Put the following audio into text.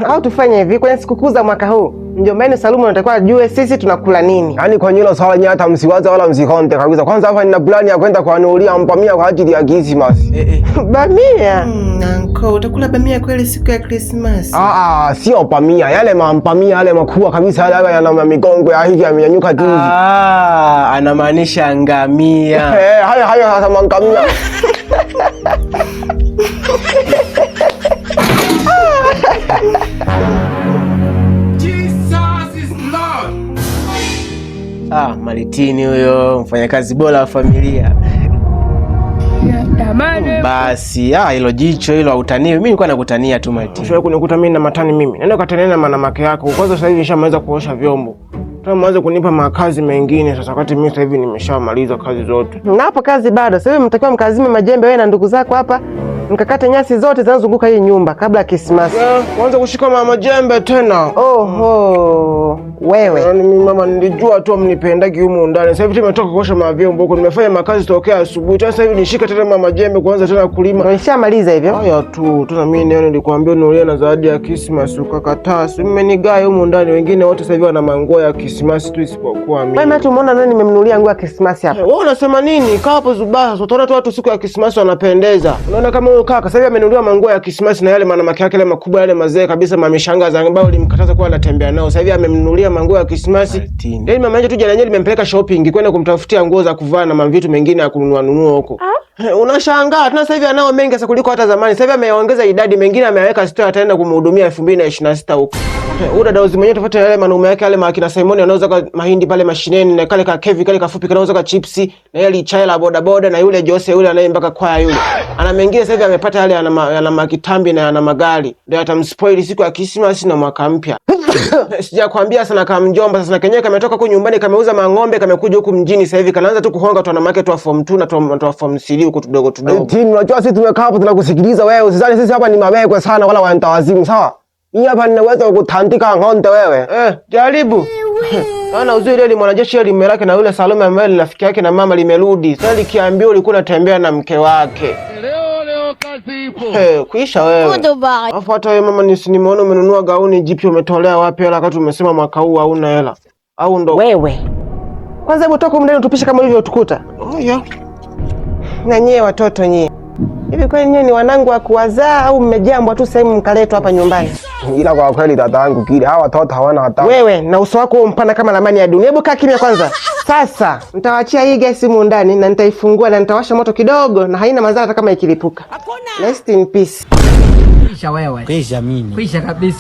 Au tufanye hivi, kwenye sikukuu za mwaka huu mjomba wenu Salumu anatakiwa ajue sisi tunakula nini. Yaani kwenye hilo swala nyinyi hata msiwaze wala msikonte kabisa. Kwanza hapa nina plani ya kwenda kuanulia bamia kwa ajili ya Christmas. Bamia? Anko, utakula bamia kweli siku ya Christmas? Sio bamia, yale mambamia yale makubwa kabisa yale yana migongo ya hivi yamenyanyuka juu. Anamaanisha ngamia. Hayo hasa ngamia. Malitini huyo, mfanyakazi bora wa familia. Basi, hilo jicho hilo hautanii. Mimi nilikuwa nakutania tu Malitini. Sio kunikuta mimi na matani mimi. Nenda katania na mwanamke yako. Kwanza sasa hivi nishamaliza kuosha vyombo. Sasa mwanze kunipa makazi mengine sasa wakati mimi sasa hivi nimeshamaliza kazi zote. Na hapo kazi bado. Sasa hivi mtakiwa mkazime majembe wewe na ndugu zako hapa. Mkakate nyasi zote zinazozunguka hii nyumba kabla ya Christmas. Kwanza kushika mama jembe tena. Oho. Wewe. Yaani mimi mama nilijua tu mnipendagi humu ndani. Sasa hivi tumetoka kuosha mavyombo huko. Nimefanya makazi tokea asubuhi. Sasa hivi nishika tena mama jembe kuanza tena kulima. Umeshamaliza hivyo? Haya tu. Tuna mimi leo nilikwambia ununulie na zawadi ya Christmas ukakataa. Si mmenigae humu ndani. Wengine wote sasa hivi wana manguo ya Christmas tu isipokuwa mimi. Wewe hata umeona nani nimemnunulia nguo ya Christmas hapa? Wewe unasema nini? Kaa hapo Zubasa. Utaona tu watu siku ya Christmas wanapendeza. Unaona kama huyo kaka sasa hivi amenunuliwa manguo ya Christmas na yale mwanamke yake yale makubwa yale mazee kabisa mamishangaza ambao ulimkataza kuwa anatembea nao. Sasa hivi amemnunulia manguo ya Christmas. Ndio mama yetu jana yenyewe limempeleka shopping kwenda kumtafutia nguo za kuvaa na vitu mengine ya kununua huko. Unashangaa tena sasa hivi anao mengi sasa kuliko hata zamani. Sasa hivi ameongeza idadi, mengine ameweka store ataenda kumhudumia 2026 huko. Huyo dada uzi mwenyewe tofauti na yale manume yake yale makina Simon anauza mahindi pale mashineni na kale ka Kevi kale kafupi kanauza chipsi na yale chaila boda boda na yule Jose yule anaye mpaka kwaya yule. Ana mengine sasa hivi amepata yale ana makitambi na ana magari. Ndio atamspoil siku ya Christmas na mwaka mpya. Sijakwambia sana kama mjomba sasa kenyewe kametoka huko nyumbani kameuza mang'ombe kamekuja huku mjini sasa hivi kanaanza tu kuhonga tu wanawake tu wa form 2 na tu wa form 3 huko tudogo. Timu unajua sisi tumekaa hapo tunakusikiliza wewe. Usizani sisi hapa ni mabegwe sana wala waentawazimu sawa? Mimi hapa ninaweza kukutandika ng'onde wewe. Jaribu. Ana uzuri ile mwanajeshi ile limelake na yule Salome ambaye ni rafiki yake na mama limerudi. Sasa likiambiwa ulikuwa unatembea na mke wake. Leo kazi ipo. Kuisha wewe. Alafu hata wewe mama nimeona umenunua gauni jipya umetolea wapi hela wakati umesema mwaka huu hauna hela? Au ndo wewe? Kwanza hebu toka mndani utupishe kama hivyo tukuta. Na nyie watoto nyie. Hivi kwani nyie ni wanangu wa kuwazaa au mmejambwa tu sehemu mkaletwa hapa nyumbani? Ila kwa kweli dadangu kile hawa watoto hawana hata. Wewe na uso wako mpana kama ramani ya dunia. Hebu kaa kimya kwanza. Sasa nitawaachia hii gesi humu ndani na nitaifungua na nitawasha moto kidogo na haina madhara hata kama ikilipuka. Rest in peace. Kwisha wewe. Kwisha mimi. Kwisha kabisa.